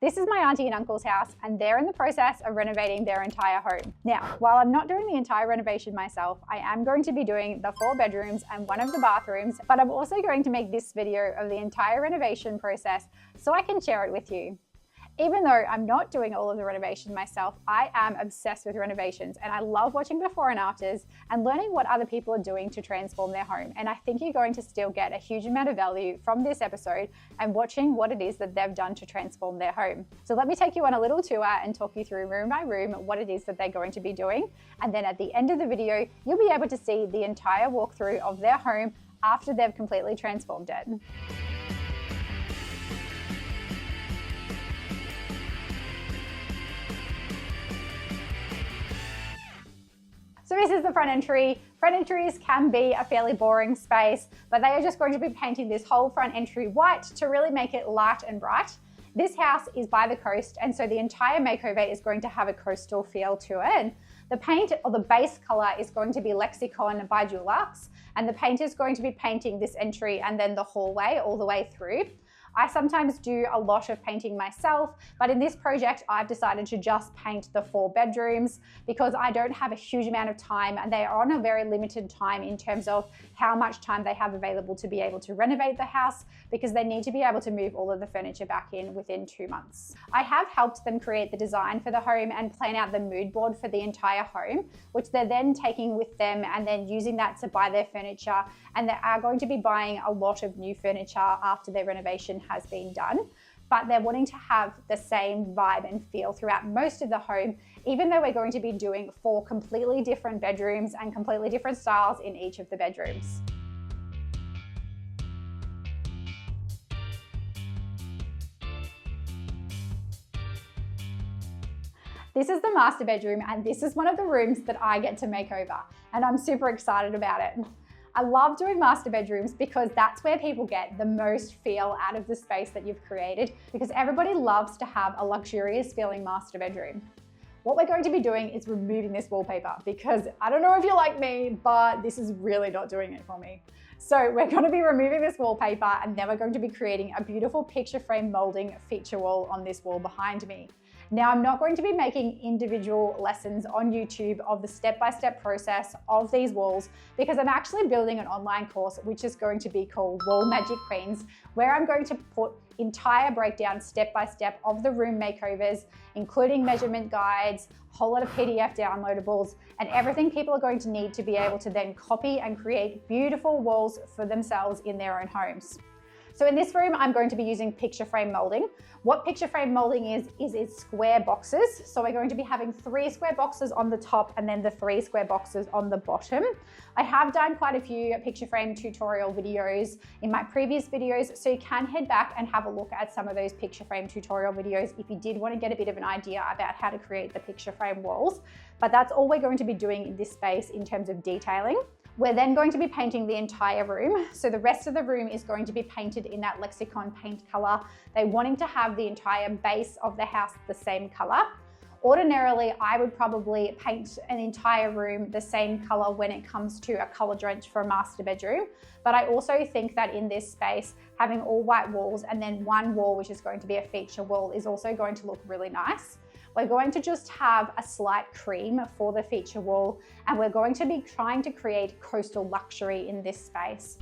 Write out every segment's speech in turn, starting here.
This is my auntie and uncle's house, and they're in the process of renovating their entire home. Now, while I'm not doing the entire renovation myself, I am going to be doing the 4 bedrooms and one of the bathrooms, but I'm also going to make this video of the entire renovation process so I can share it with you. Even though I'm not doing all of the renovation myself, I am obsessed with renovations and I love watching before and afters and learning what other people are doing to transform their home. And I think you're going to still get a huge amount of value from this episode and watching what it is that they've done to transform their home. So let me take you on a little tour and talk you through room by room what it is that they're going to be doing. And then at the end of the video, you'll be able to see the entire walkthrough of their home after they've completely transformed it. So this is the front entry. Front entries can be a fairly boring space, but they are just going to be painting this whole front entry white to really make it light and bright. This house is by the coast, and so the entire makeover is going to have a coastal feel to it. The paint or the base color is going to be Lexicon by Dulux, and the painter is going to be painting this entry and then the hallway all the way through. I sometimes do a lot of painting myself, but in this project, I've decided to just paint the 4 bedrooms because I don't have a huge amount of time and they are on a very limited time in terms of how much time they have available to be able to renovate the house because they need to be able to move all of the furniture back in within 2 months. I have helped them create the design for the home and plan out the mood board for the entire home, which they're then taking with them and then using that to buy their furniture. And they are going to be buying a lot of new furniture after their renovation has been done, but they're wanting to have the same vibe and feel throughout most of the home, even though we're going to be doing 4 completely different bedrooms and completely different styles in each of the bedrooms. This is the master bedroom, and this is one of the rooms that I get to make over, and I'm super excited about it. I love doing master bedrooms because that's where people get the most feel out of the space that you've created, because everybody loves to have a luxurious feeling master bedroom. What we're going to be doing is removing this wallpaper because I don't know if you're like me, but this is really not doing it for me. So we're going to be removing this wallpaper and then we're going to be creating a beautiful picture frame molding feature wall on this wall behind me. Now, I'm not going to be making individual lessons on YouTube of the step-by-step process of these walls because I'm actually building an online course which is going to be called Wall Magic Queens, where I'm going to put entire breakdown step-by-step of the room makeovers, including measurement guides, a whole lot of PDF downloadables, and everything people are going to need to be able to then copy and create beautiful walls for themselves in their own homes. So in this room, I'm going to be using picture frame molding. What picture frame molding is it's square boxes. So we're going to be having 3 square boxes on the top and then the 3 square boxes on the bottom. I have done quite a few picture frame tutorial videos in my previous videos, so you can head back and have a look at some of those picture frame tutorial videos if you did want to get a bit of an idea about how to create the picture frame walls. But that's all we're going to be doing in this space in terms of detailing. We're then going to be painting the entire room. So the rest of the room is going to be painted in that Lexicon paint color. They're wanting to have the entire base of the house the same color. Ordinarily, I would probably paint an entire room the same color when it comes to a color drench for a master bedroom. But I also think that in this space, having all white walls and then one wall, which is going to be a feature wall, is also going to look really nice. We're going to just have a slight cream for the feature wall, and we're going to be trying to create coastal luxury in this space.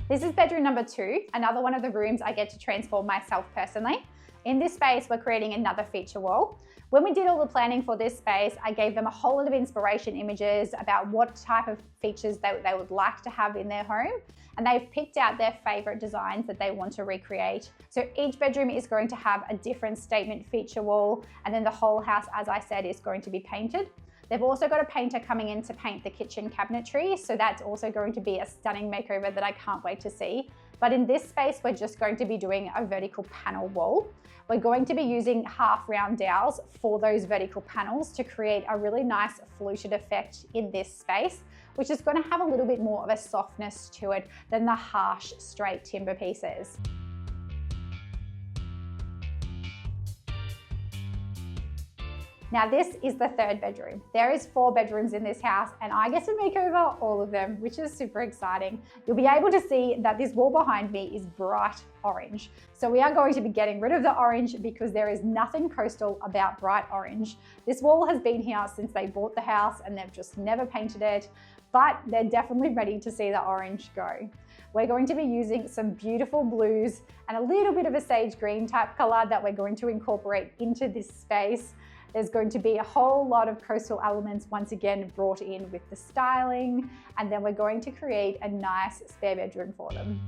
This is bedroom number 2, another one of the rooms I get to transform myself personally. In this space, we're creating another feature wall. When we did all the planning for this space, I gave them a whole lot of inspiration images about what type of features they would like to have in their home. And they've picked out their favorite designs that they want to recreate. So each bedroom is going to have a different statement feature wall, and then the whole house, as I said, is going to be painted. They've also got a painter coming in to paint the kitchen cabinetry, so that's also going to be a stunning makeover that I can't wait to see. But in this space, we're just going to be doing a vertical panel wall. We're going to be using half round dowels for those vertical panels to create a really nice fluted effect in this space, which is going to have a little bit more of a softness to it than the harsh straight timber pieces. Now this is the third bedroom. There is 4 bedrooms in this house and I get to make over all of them, which is super exciting. You'll be able to see that this wall behind me is bright orange. So we are going to be getting rid of the orange because there is nothing coastal about bright orange. This wall has been here since they bought the house and they've just never painted it, but they're definitely ready to see the orange go. We're going to be using some beautiful blues and a little bit of a sage green type color that we're going to incorporate into this space. There's going to be a whole lot of coastal elements once again brought in with the styling, and then we're going to create a nice spare bedroom for them.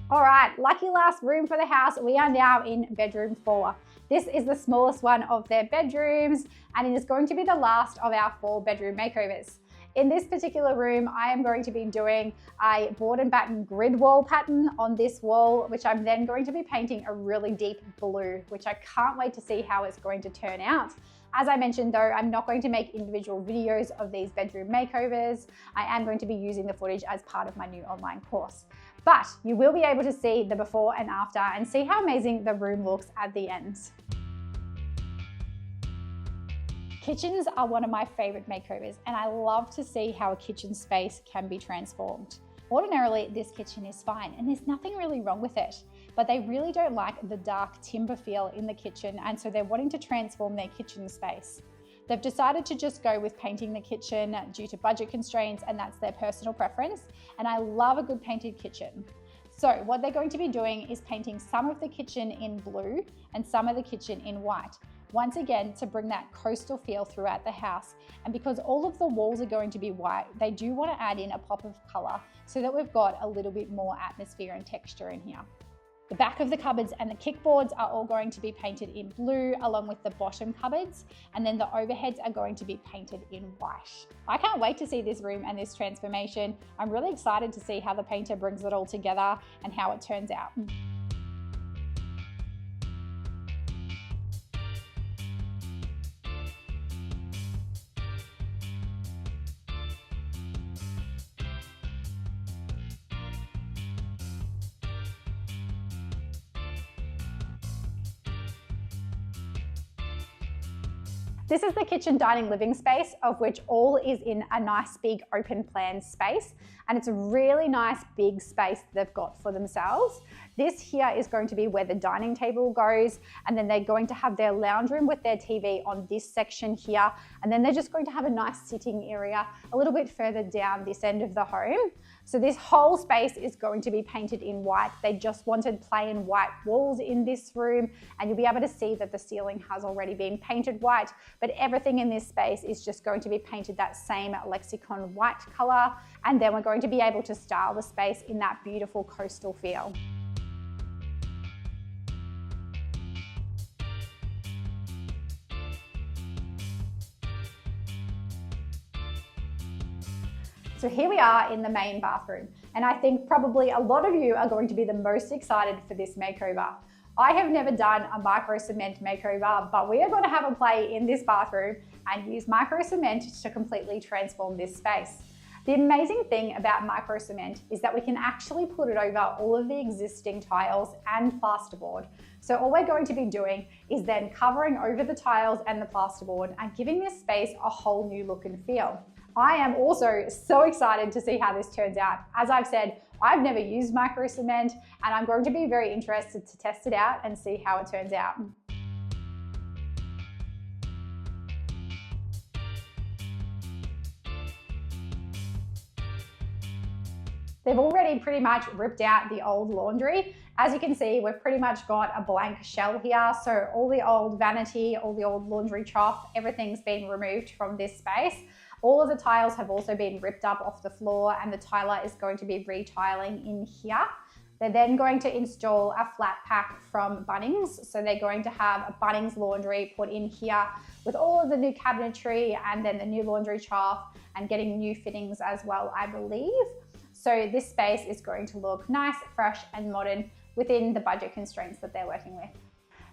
All right, lucky last room for the house. We are now in bedroom 4. This is the smallest one of their bedrooms, and it is going to be the last of our 4 bedroom makeovers. In this particular room, I am going to be doing a board and batten grid wall pattern on this wall, which I'm then going to be painting a really deep blue, which I can't wait to see how it's going to turn out. As I mentioned though, I'm not going to make individual videos of these bedroom makeovers. I am going to be using the footage as part of my new online course. But you will be able to see the before and after and see how amazing the room looks at the end. Kitchens are one of my favorite makeovers, and I love to see how a kitchen space can be transformed. Ordinarily, this kitchen is fine and there's nothing really wrong with it, but they really don't like the dark timber feel in the kitchen, and so they're wanting to transform their kitchen space. They've decided to just go with painting the kitchen due to budget constraints, and that's their personal preference, and I love a good painted kitchen. So what they're going to be doing is painting some of the kitchen in blue and some of the kitchen in white. Once again, to bring that coastal feel throughout the house. And because all of the walls are going to be white, they do want to add in a pop of color so that we've got a little bit more atmosphere and texture in here. The back of the cupboards and the kickboards are all going to be painted in blue, along with the bottom cupboards, and then the overheads are going to be painted in white. I can't wait to see this room and this transformation. I'm really excited to see how the painter brings it all together and how it turns out. This is the kitchen dining living space, of which all is in a nice big open plan space, and it's a really nice big space they've got for themselves. This here is going to be where the dining table goes, and then they're going to have their lounge room with their TV on this section here, and then they're just going to have a nice sitting area a little bit further down this end of the home. So this whole space is going to be painted in white. They just wanted plain white walls in this room, and you'll be able to see that the ceiling has already been painted white, but everything in this space is just going to be painted that same lexicon white color, and then we're going to be able to style the space in that beautiful coastal feel. So here we are in the main bathroom, and I think probably a lot of you are going to be the most excited for this makeover. I have never done a micro cement makeover, but we are going to have a play in this bathroom and use micro cement to completely transform this space. The amazing thing about micro cement is that we can actually put it over all of the existing tiles and plasterboard. So all we're going to be doing is then covering over the tiles and the plasterboard and giving this space a whole new look and feel. I am also so excited to see how this turns out. As I've said, I've never used micro cement, and I'm going to be very interested to test it out and see how it turns out. They've already pretty much ripped out the old laundry. As you can see, we've pretty much got a blank shell here. So all the old vanity, all the old laundry trough, everything's been removed from this space. All of the tiles have also been ripped up off the floor, and the tiler is going to be retiling in here. They're then going to install a flat pack from Bunnings. So they're going to have a Bunnings laundry put in here with all of the new cabinetry and then the new laundry trough and getting new fittings as well, I believe. So this space is going to look nice, fresh and modern within the budget constraints that they're working with.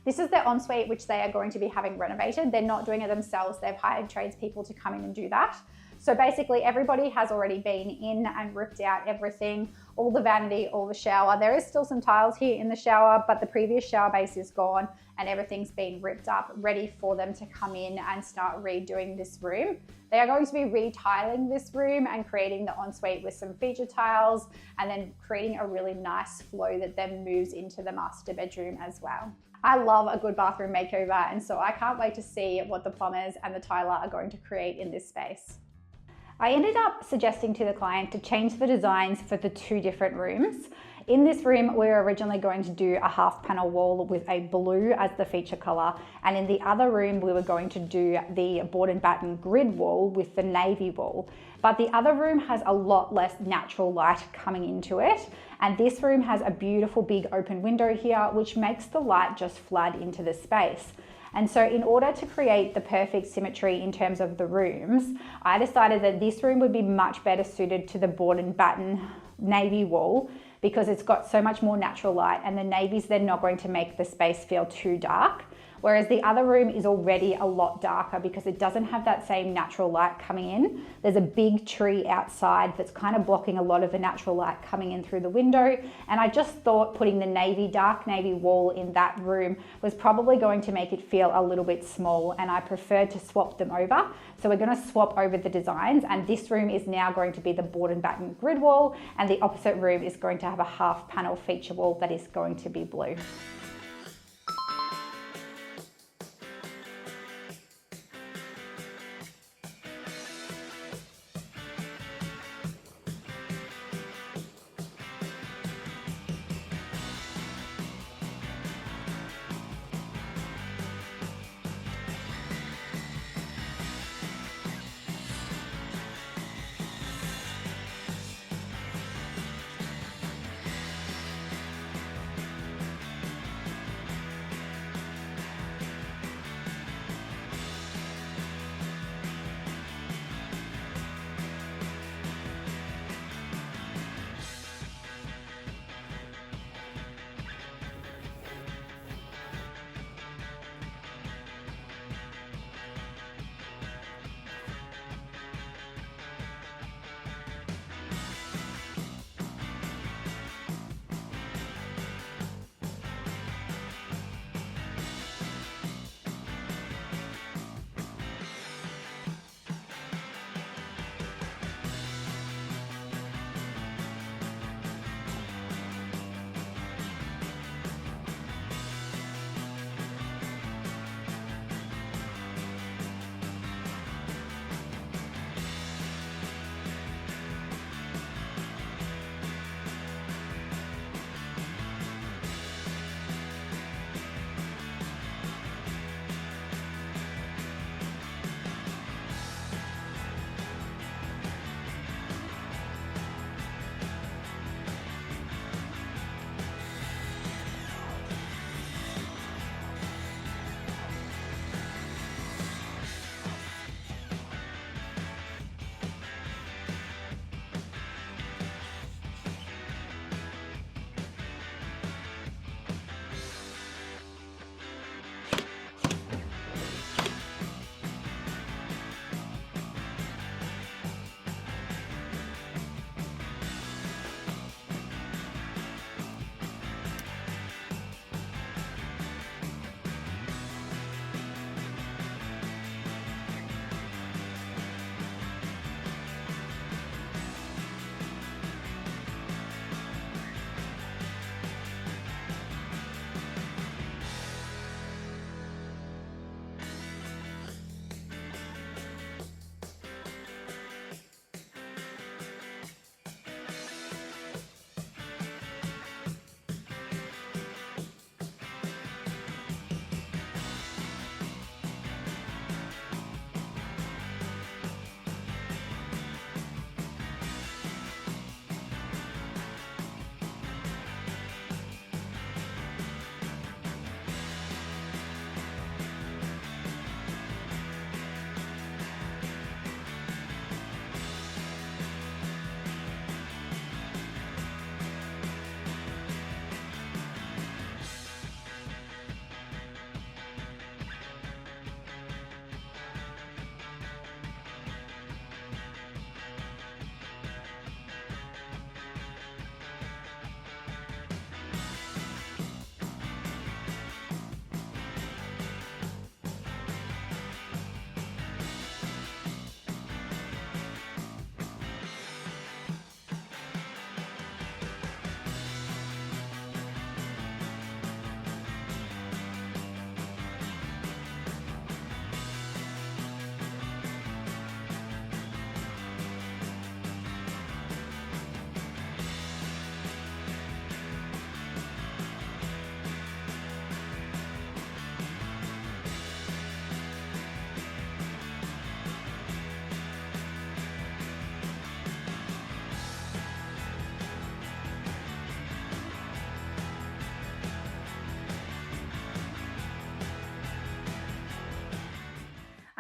This is their ensuite, which they are going to be having renovated. They're not doing it themselves. They've hired tradespeople to come in and do that. So basically everybody has already been in and ripped out everything, all the vanity, all the shower. There is still some tiles here in the shower, but the previous shower base is gone and everything's been ripped up, ready for them to come in and start redoing this room. They are going to be retiling this room and creating the ensuite with some feature tiles and then creating a really nice flow that then moves into the master bedroom as well. I love a good bathroom makeover, and so I can't wait to see what the plumbers and the tiler are going to create in this space. I ended up suggesting to the client to change the designs for the two different rooms. In this room, we were originally going to do a half panel wall with a blue as the feature color. And in the other room, we were going to do the board and batten grid wall with the navy wall. But the other room has a lot less natural light coming into it. And this room has a beautiful big open window here, which makes the light just flood into the space. And so in order to create the perfect symmetry in terms of the rooms, I decided that this room would be much better suited to the board and batten navy wall because it's got so much more natural light, and the navy's then not going to make the space feel too dark. Whereas the other room is already a lot darker because it doesn't have that same natural light coming in. There's a big tree outside that's kind of blocking a lot of the natural light coming in through the window. And I just thought putting the dark navy wall in that room was probably going to make it feel a little bit small, and I preferred to swap them over. So we're going to swap over the designs, and this room is now going to be the board and batten grid wall, and the opposite room is going to have a half panel feature wall that is going to be blue.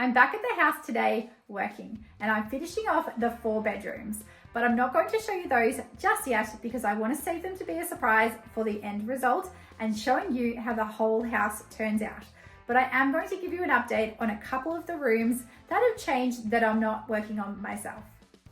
I'm back at the house today working, and I'm finishing off the 4 bedrooms, but I'm not going to show you those just yet because I want to save them to be a surprise for the end result and showing you how the whole house turns out. But I am going to give you an update on a couple of the rooms that have changed that I'm not working on myself.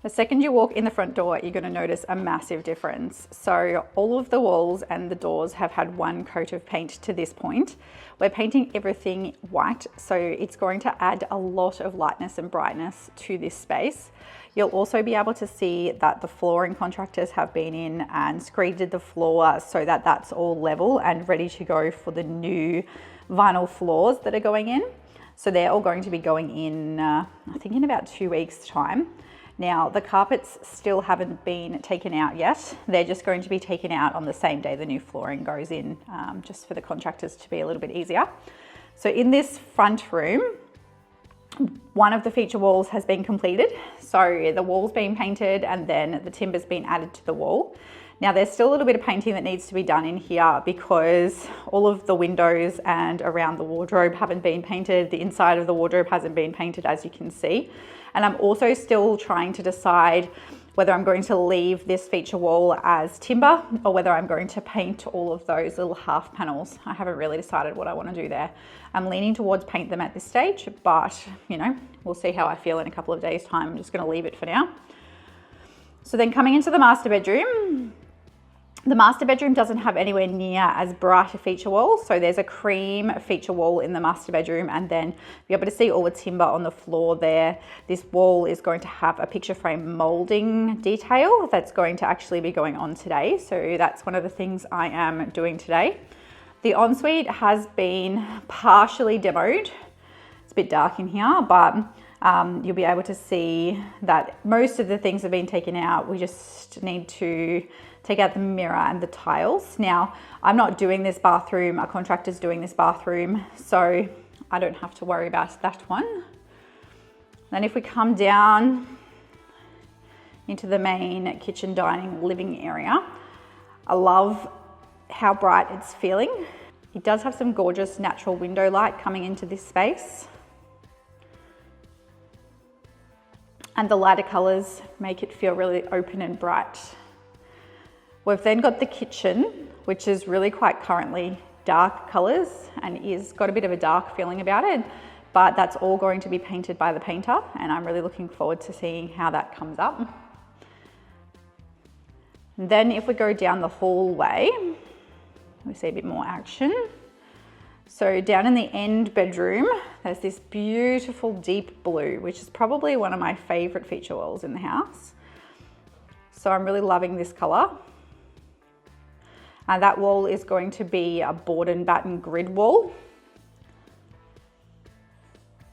The second you walk in the front door, you're going to notice a massive difference. So all of the walls and the doors have had one coat of paint to this point. We're painting everything white, so it's going to add a lot of lightness and brightness to this space. You'll also be able to see that the flooring contractors have been in and screeded the floor so that that's all level and ready to go for the new vinyl floors that are going in. So they're all going to be going in, I think in about 2 weeks' time. Now, the carpets still haven't been taken out yet. They're just going to be taken out on the same day the new flooring goes in, just for the contractors to be a little bit easier. So in this front room, one of the feature walls has been completed. So the wall's been painted and then the timber's been added to the wall. Now there's still a little bit of painting that needs to be done in here because all of the windows and around the wardrobe haven't been painted. The inside of the wardrobe hasn't been painted, as you can see. And I'm also still trying to decide whether I'm going to leave this feature wall as timber or whether I'm going to paint all of those little half panels. I haven't really decided what I want to do there. I'm leaning towards paint them at this stage, but you know, we'll see how I feel in a couple of days' time. I'm just going to leave it for now. So then coming into the master bedroom, the master bedroom doesn't have anywhere near as bright a feature wall. So there's a cream feature wall in the master bedroom, and then you're able to see all the timber on the floor there. This wall is going to have a picture frame molding detail that's going to actually be going on today. So that's one of the things I am doing today. The ensuite has been partially demoed. It's a bit dark in here, but you'll be able to see that most of the things have been taken out. We just need to take out the mirror and the tiles. Now, I'm not doing this bathroom, our contractor's doing this bathroom, so I don't have to worry about that one. Then if we come down into the main kitchen, dining, living area, I love how bright it's feeling. It does have some gorgeous natural window light coming into this space. And the lighter colors make it feel really open and bright. We've then got the kitchen, which is really quite currently dark colors and is got a bit of a dark feeling about it, but that's all going to be painted by the painter, and I'm really looking forward to seeing how that comes up. And then if we go down the hallway, we see a bit more action. So down in the end bedroom, there's this beautiful deep blue, which is probably one of my favorite feature walls in the house. So I'm really loving this color. And that wall is going to be a board and batten grid wall.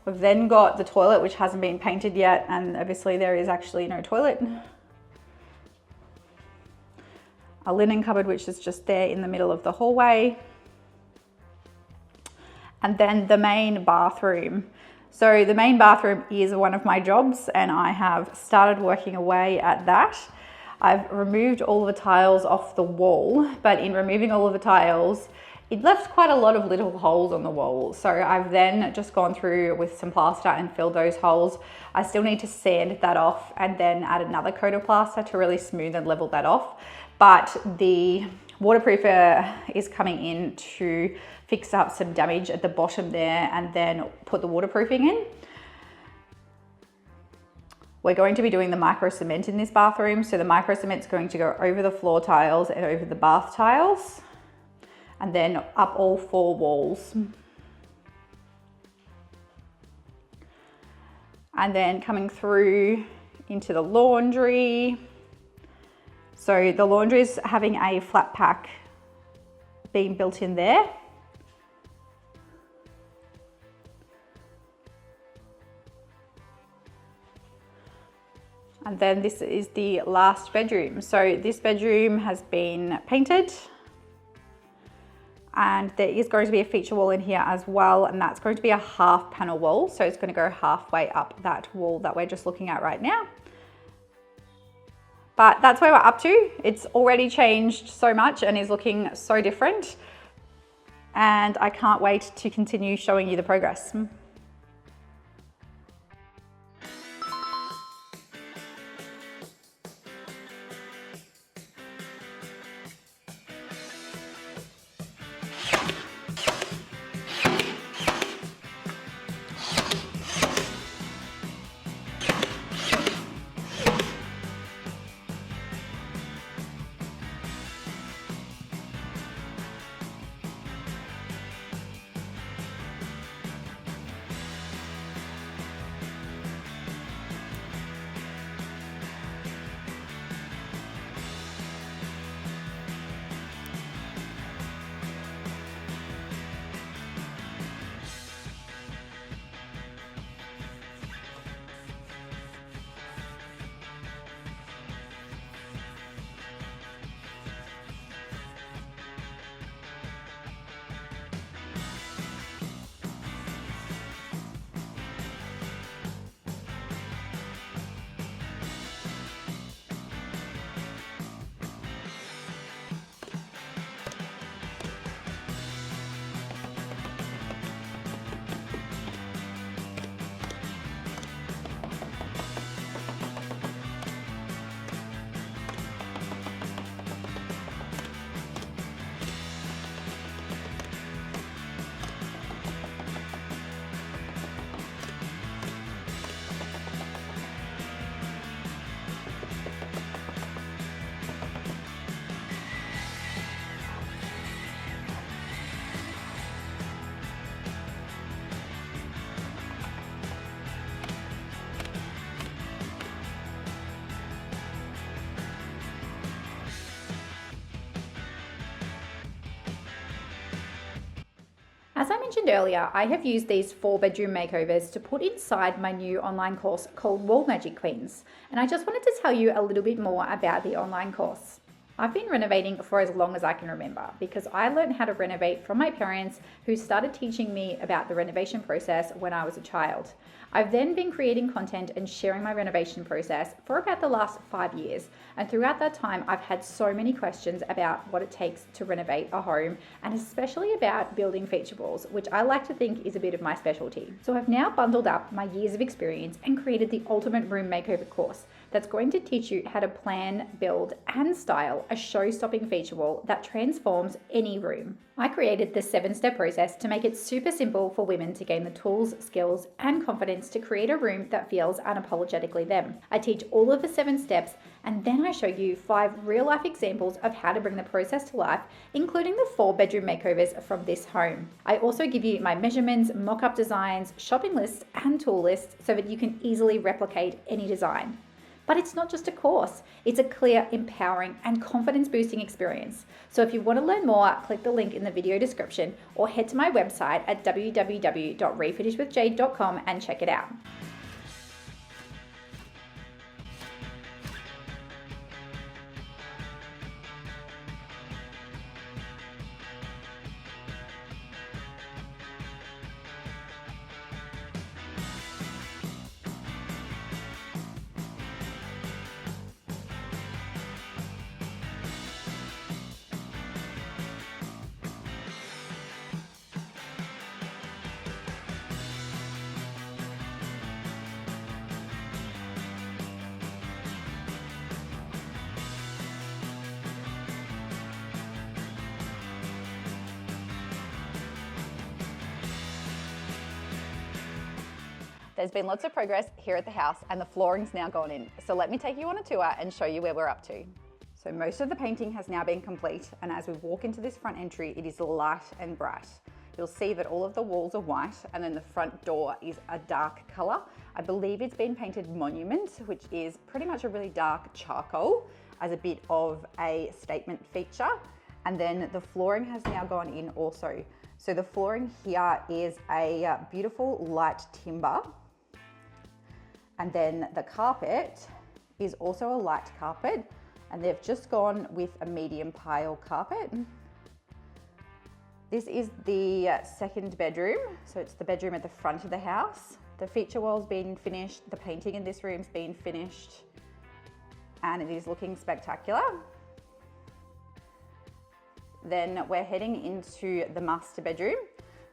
We've then got the toilet, which hasn't been painted yet, and obviously there is actually no toilet. A linen cupboard, which is just there in the middle of the hallway. And then the main bathroom. So the main bathroom is one of my jobs, and I have started working away at that. I've removed all of the tiles off the wall, but in removing all of the tiles, it left quite a lot of little holes on the wall. So I've then just gone through with some plaster and filled those holes. I still need to sand that off and then add another coat of plaster to really smooth and level that off. But the waterproofer is coming in to fix up some damage at the bottom there and then put the waterproofing in. We're going to be doing the micro cement in this bathroom. So the micro cement's going to go over the floor tiles and over the bath tiles, and then up all 4 walls. And then coming through into the laundry. So the laundry is having a flat pack being built in there. And then this is the last bedroom. So this bedroom has been painted, and there is going to be a feature wall in here as well, and that's going to be a half panel wall. So it's going to go halfway up that wall that we're just looking at right now. But that's where we're up to. It's already changed so much and is looking so different. And I can't wait to continue showing you the progress. As I mentioned earlier, I have used these 4-bedroom makeovers to put inside my new online course called Wall Magic Queens, and I just wanted to tell you a little bit more about the online course. I've been renovating for as long as I can remember because I learned how to renovate from my parents who started teaching me about the renovation process when I was a child. I've then been creating content and sharing my renovation process for about the last 5 years. And throughout that time, I've had so many questions about what it takes to renovate a home and especially about building feature walls, which I like to think is a bit of my specialty. So I've now bundled up my years of experience and created the ultimate room makeover course that's going to teach you how to plan, build, and style a show-stopping feature wall that transforms any room. I created the 7-step process to make it super simple for women to gain the tools, skills, and confidence to create a room that feels unapologetically them. I teach all of the 7 steps, and then I show you 5 real-life examples of how to bring the process to life, including the 4-bedroom makeovers from this home. I also give you my measurements, mock-up designs, shopping lists, and tool lists so that you can easily replicate any design. But it's not just a course, it's a clear, empowering, and confidence-boosting experience. So if you want to learn more, click the link in the video description or head to my website at www.refinishwithjade.com and check it out. There's been lots of progress here at the house and the flooring's now gone in. So let me take you on a tour and show you where we're up to. So most of the painting has now been complete, and as we walk into this front entry, it is light and bright. You'll see that all of the walls are white and then the front door is a dark color. I believe it's been painted monument, which is pretty much a really dark charcoal as a bit of a statement feature. And then the flooring has now gone in also. So the flooring here is a beautiful light timber. And then the carpet is also a light carpet, and they've just gone with a medium pile carpet. This is the 2nd bedroom. So it's the bedroom at the front of the house. The feature wall's been finished. The painting in this room's been finished, and it is looking spectacular. Then we're heading into the master bedroom.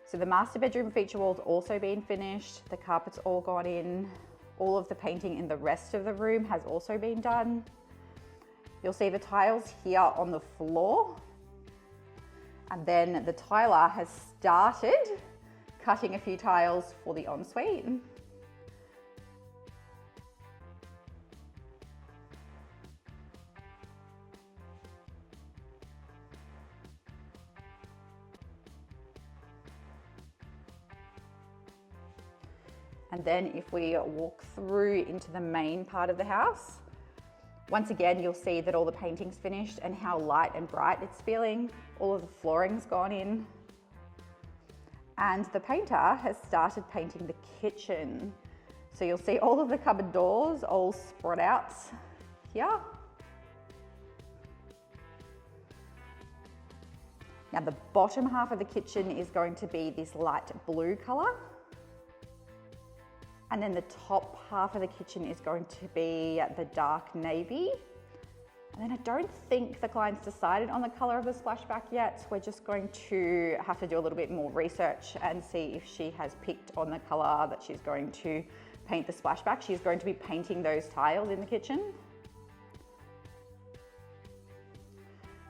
So the master bedroom feature wall's also been finished. The carpet's all gone in. All of the painting in the rest of the room has also been done. You'll see the tiles here on the floor. And then the tiler has started cutting a few tiles for the ensuite. And then if we walk through into the main part of the house, once again, you'll see that all the painting's finished and how light and bright it's feeling. All of the flooring's gone in. And the painter has started painting the kitchen. So you'll see all of the cupboard doors all spread out here. Now the bottom half of the kitchen is going to be this light blue color. And then the top half of the kitchen is going to be the dark navy. And then I don't think the client's decided on the color of the splashback yet. So we're just going to have to do a little bit more research and see if she has picked on the color that she's going to paint the splashback. She's going to be painting those tiles in the kitchen.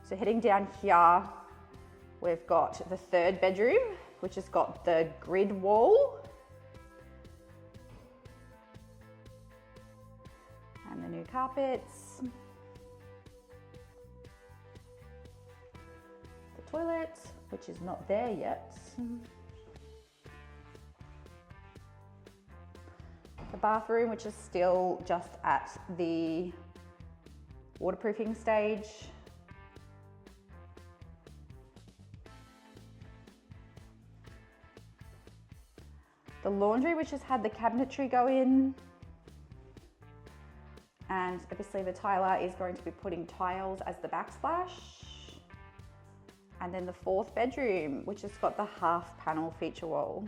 So heading down here, we've got the 3rd bedroom, which has got the grid wall. And the new carpets. The toilet, which is not there yet. The bathroom, which is still just at the waterproofing stage. the laundry, which has had the cabinetry go in. And obviously the tiler is going to be putting tiles as the backsplash. And then the fourth bedroom, which has got the half panel feature wall.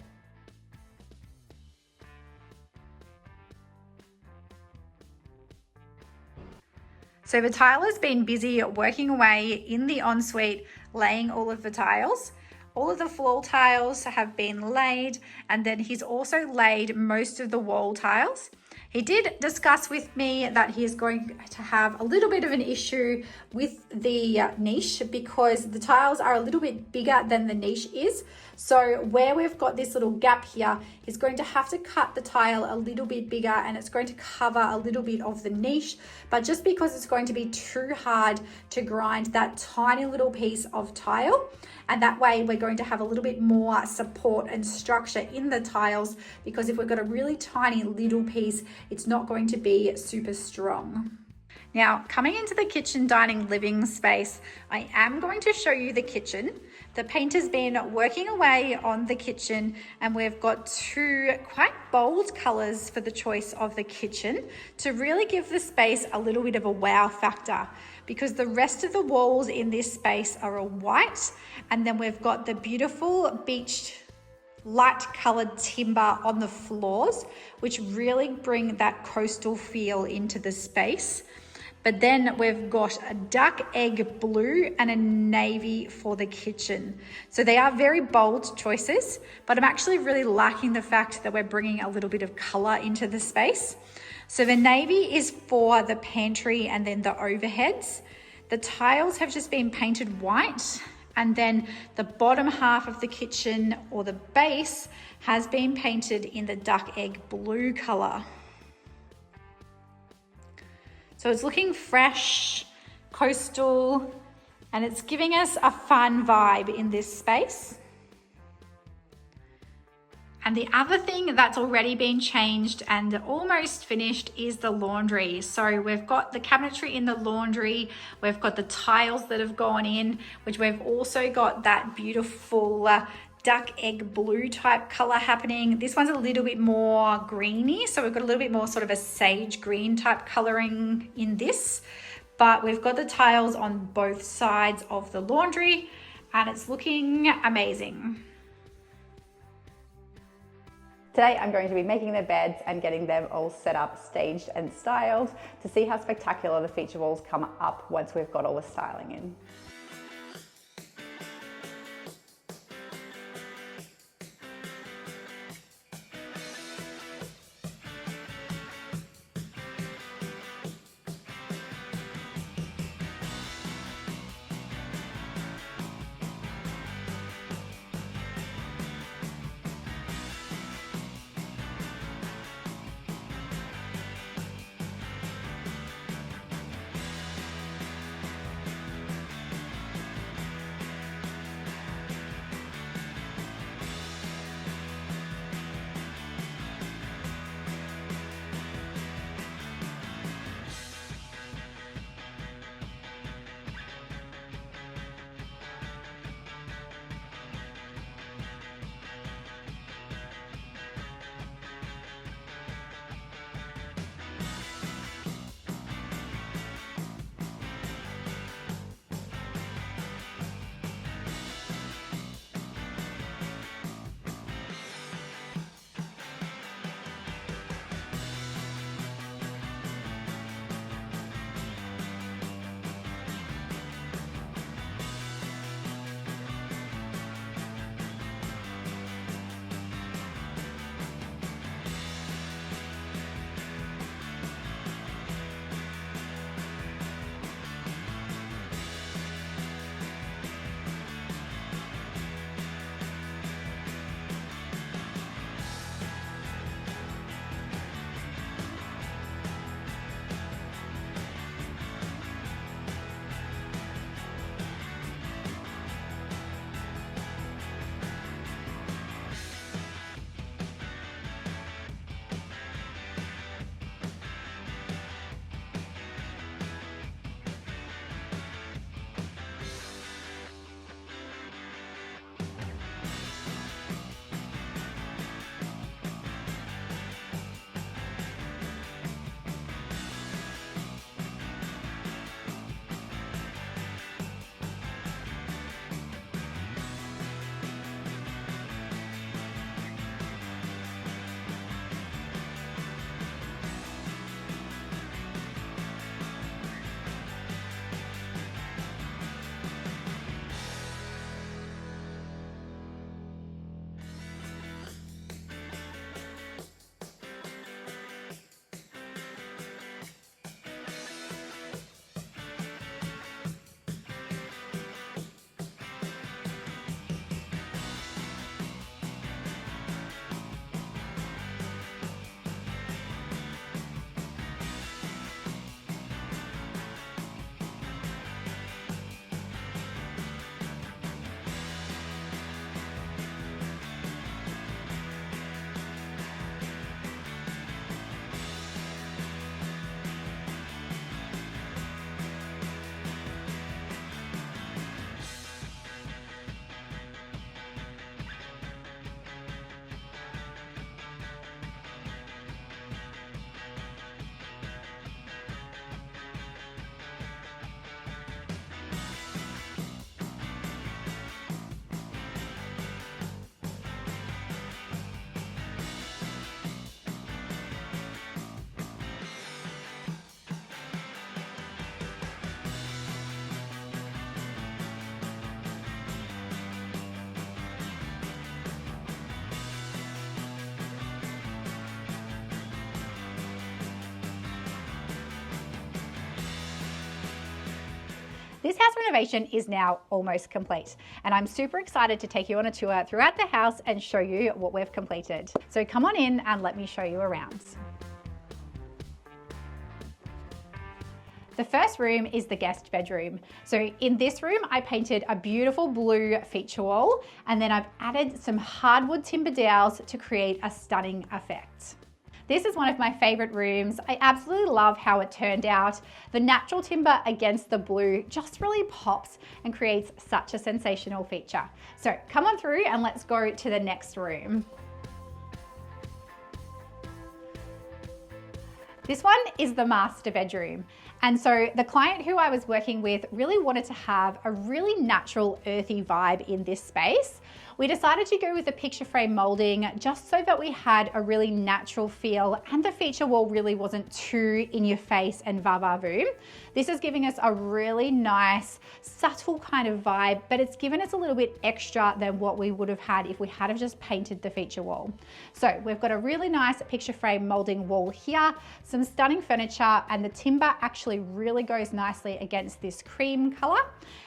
So the tiler's been busy working away in the ensuite, laying all of the tiles. All of the floor tiles have been laid, and then he's also laid most of the wall tiles. He did discuss with me that he is going to have a little bit of an issue with the niche because the tiles are a little bit bigger than the niche is. So where we've got this little gap here, he's going to have to cut the tile a little bit bigger and it's going to cover a little bit of the niche. But just because it's going to be too hard to grind that tiny little piece of tile, and that way we're going to have a little bit more support and structure in the tiles, because if we've got a really tiny little piece, it's not going to be super strong. Now, coming into the kitchen, dining, living space, I am going to show you the kitchen. The painter's been working away on the kitchen, and we've got two quite bold colors for the choice of the kitchen to really give the space a little bit of a wow factor, because the rest of the walls in this space are a white, and then we've got the beautiful beached light colored timber on the floors, which really bring that coastal feel into the space. But then we've got a duck egg blue and a navy for the kitchen. So they are very bold choices, but I'm actually really liking the fact that we're bringing a little bit of color into the space. So the navy is for the pantry and then the overheads. The tiles have just been painted white, and then the bottom half of the kitchen, or the base, has been painted in the duck egg blue color. So it's looking fresh, coastal, and it's giving us a fun vibe in this space. And the other thing that's already been changed and almost finished is the laundry. So we've got the cabinetry in the laundry, we've got the tiles that have gone in, which we've also got that beautiful duck egg blue type color happening. This one's a little bit more greeny, so we've got a little bit more sort of a sage green type coloring in this, but we've got the tiles on both sides of the laundry and it's looking amazing. Today I'm going to be making their beds and getting them all set up, staged and styled to see how spectacular the feature walls come up once we've got all the styling in. This house renovation is now almost complete, and I'm super excited to take you on a tour throughout the house and show you what we've completed. So come on in and let me show you around. The first room is the guest bedroom. So in this room, I painted a beautiful blue feature wall, and then I've added some hardwood timber dowels to create a stunning effect. This is one of my favorite rooms. I absolutely love how it turned out. The natural timber against the blue just really pops and creates such a sensational feature. So come on through and let's go to the next room. This one is the master bedroom. And so the client who I was working with really wanted to have a really natural, earthy vibe in this space. We decided to go with the picture frame molding just so that we had a really natural feel and the feature wall really wasn't too in your face and va-va-voom. This is giving us a really nice, subtle kind of vibe, but it's given us a little bit extra than what we would have had if we had have just painted the feature wall. So we've got a really nice picture frame molding wall here, some stunning furniture, and the timber actually really goes nicely against this cream color,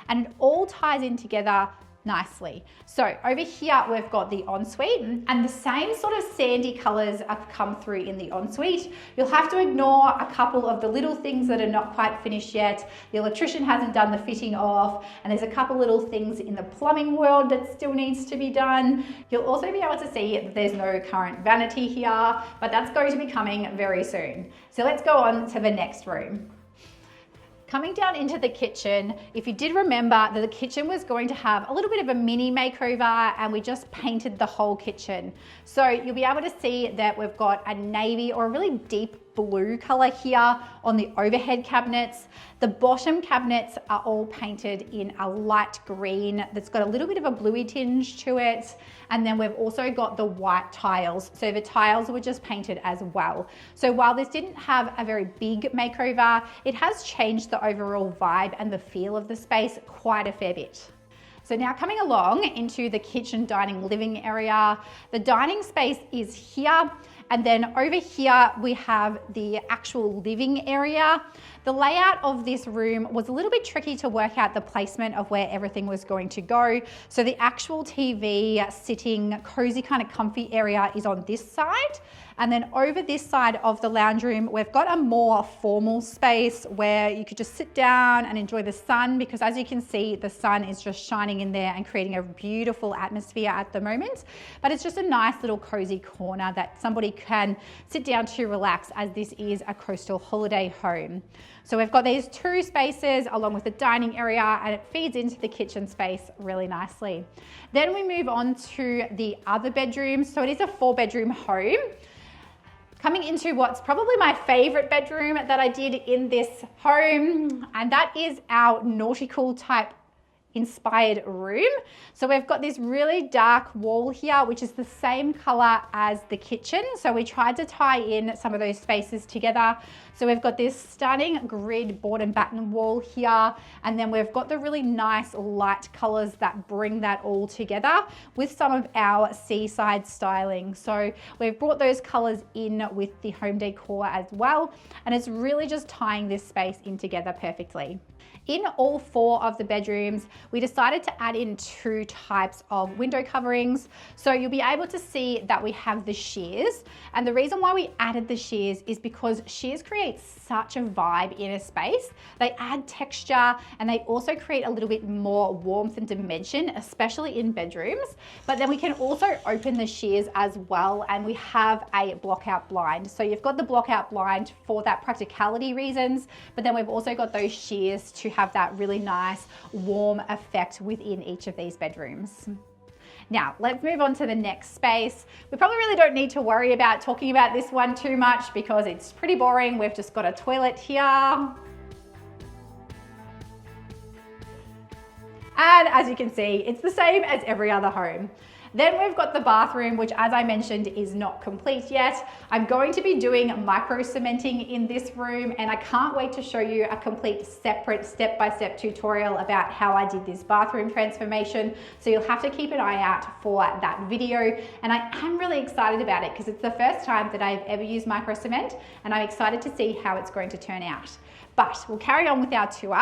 and it all ties in together nicely. So over here we've got the ensuite, and the same sort of sandy colors have come through in the ensuite. You'll have to ignore a couple of the little things that are not quite finished yet. The electrician hasn't done the fitting off, and there's a couple little things in the plumbing world that still needs to be done. You'll also be able to see that there's no current vanity here, but that's going to be coming very soon. So let's go on to the next room. Coming down into the kitchen, if you did remember that the kitchen was going to have a little bit of a mini makeover, and we just painted the whole kitchen. So you'll be able to see that we've got a navy or a really deep blue color here on the overhead cabinets. The bottom cabinets are all painted in a light green that's got a little bit of a bluey tinge to it. And then we've also got the white tiles. So the tiles were just painted as well. So while this didn't have a very big makeover, it has changed the overall vibe and the feel of the space quite a fair bit. So now coming along into the kitchen, dining, living area, the dining space is here. And then over here, we have the actual living area. The layout of this room was a little bit tricky to work out the placement of where everything was going to go. So the actual TV sitting, cozy kind of comfy area is on this side. And then over this side of the lounge room, we've got a more formal space where you could just sit down and enjoy the sun, because as you can see, the sun is just shining in there and creating a beautiful atmosphere at the moment. But it's just a nice little cozy corner that somebody can sit down to relax, as this is a coastal holiday home. So we've got these two spaces along with the dining area, and it feeds into the kitchen space really nicely. Then we move on to the other bedroom. So it is a 4-bedroom home. Coming into what's probably my favorite bedroom that I did in this home, and that is our nautical type inspired room. So we've got this really dark wall here, which is the same color as the kitchen. So we tried to tie in some of those spaces together. So we've got this stunning grid board and batten wall here, and then we've got the really nice light colors that bring that all together with some of our seaside styling. So we've brought those colors in with the home decor as well, and it's really just tying this space in together perfectly. In all 4 of the bedrooms, we decided to add in 2 types of window coverings. So you'll be able to see that we have the shears. And the reason why we added the shears is because shears create such a vibe in a space. They add texture, and they also create a little bit more warmth and dimension, especially in bedrooms. But then we can also open the shears as well, and we have a block out blind. So you've got the block out blind for that practicality reasons, but then we've also got those shears to have that really nice warm effect within each of these bedrooms. Now, let's move on to the next space. We probably really don't need to worry about talking about this one too much because it's pretty boring. We've just got a toilet here. And as you can see, it's the same as every other home. Then we've got the bathroom, which, as I mentioned, is not complete yet. I'm going to be doing micro cementing in this room, and I can't wait to show you a complete separate step-by-step tutorial about how I did this bathroom transformation. So you'll have to keep an eye out for that video. And I am really excited about it because it's the first time that I've ever used micro cement, and I'm excited to see how it's going to turn out. But we'll carry on with our tour.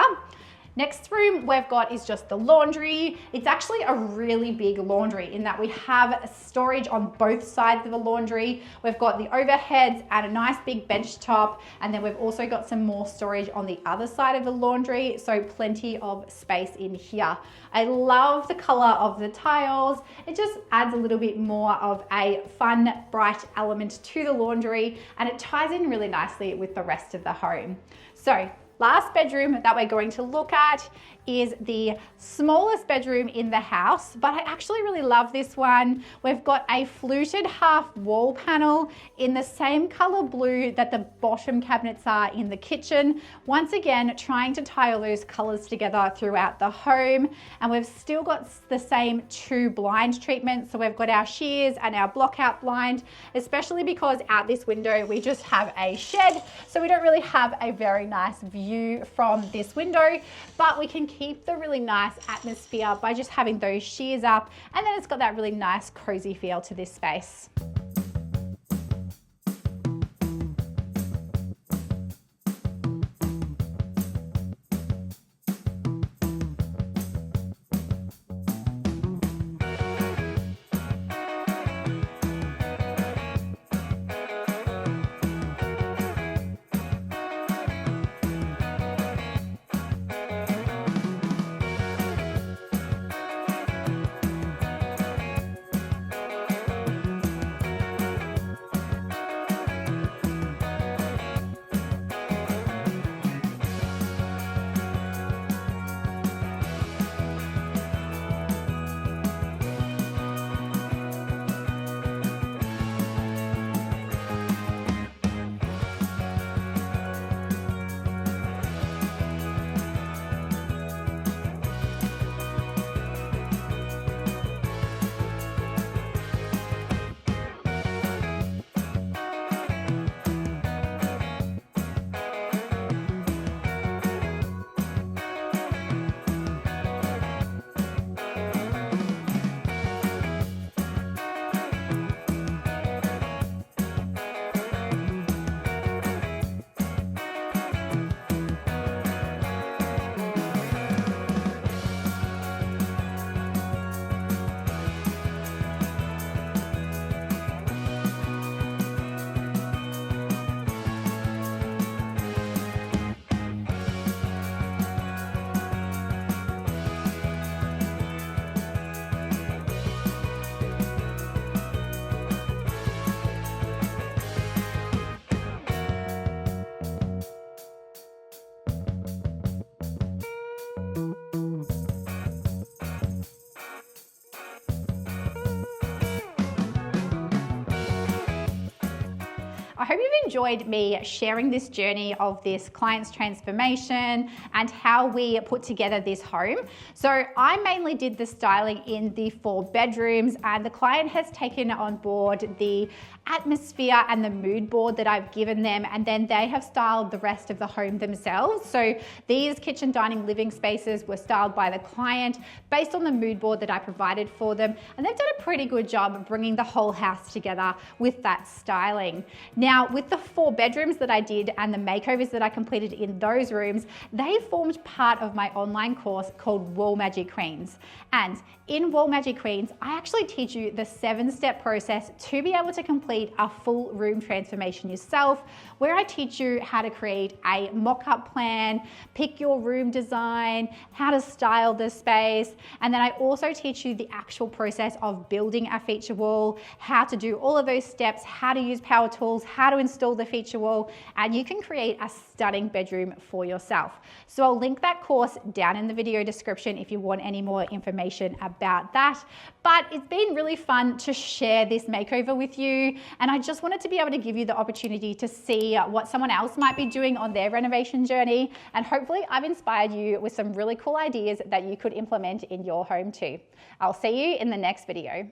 Next room we've got is just the laundry. It's actually a really big laundry in that we have storage on both sides of the laundry. We've got the overheads and a nice big bench top, and then we've also got some more storage on the other side of the laundry, so plenty of space in here. I love the color of the tiles. It just adds a little bit more of a fun, bright element to the laundry, and it ties in really nicely with the rest of the home. So, last bedroom that we're going to look at is the smallest bedroom in the house, but I actually really love this one. We've got a fluted half wall panel in the same color blue that the bottom cabinets are in the kitchen. Once again, trying to tie all those colors together throughout the home. And we've still got the same 2 blind treatments. So we've got our shears and our block out blind, especially because out this window, we just have a shed. So we don't really have a very nice view from this window, but we can keep the really nice atmosphere by just having those shears up, and then it's got that really nice cozy feel to this space. I hope you've enjoyed me sharing this journey of this client's transformation and how we put together this home. So I mainly did the styling in the 4 bedrooms, and the client has taken on board the atmosphere and the mood board that I've given them, and then they have styled the rest of the home themselves. So these kitchen, dining, living spaces were styled by the client based on the mood board that I provided for them, and they've done a pretty good job of bringing the whole house together with that styling. Now, with the 4 bedrooms that I did and the makeovers that I completed in those rooms, they formed part of my online course called Wall Magic Queens. And in Wall Magic Queens, I actually teach you the 7-step process to be able to complete a full room transformation yourself, where I teach you how to create a mock-up plan, pick your room design, how to style the space, and then I also teach you the actual process of building a feature wall, how to do all of those steps, how to use power tools, how to install the feature wall, and you can create a stunning bedroom for yourself. So I'll link that course down in the video description if you want any more information about that. But it's been really fun to share this makeover with you, and I just wanted to be able to give you the opportunity to see what someone else might be doing on their renovation journey, and hopefully I've inspired you with some really cool ideas that you could implement in your home too. I'll see you in the next video.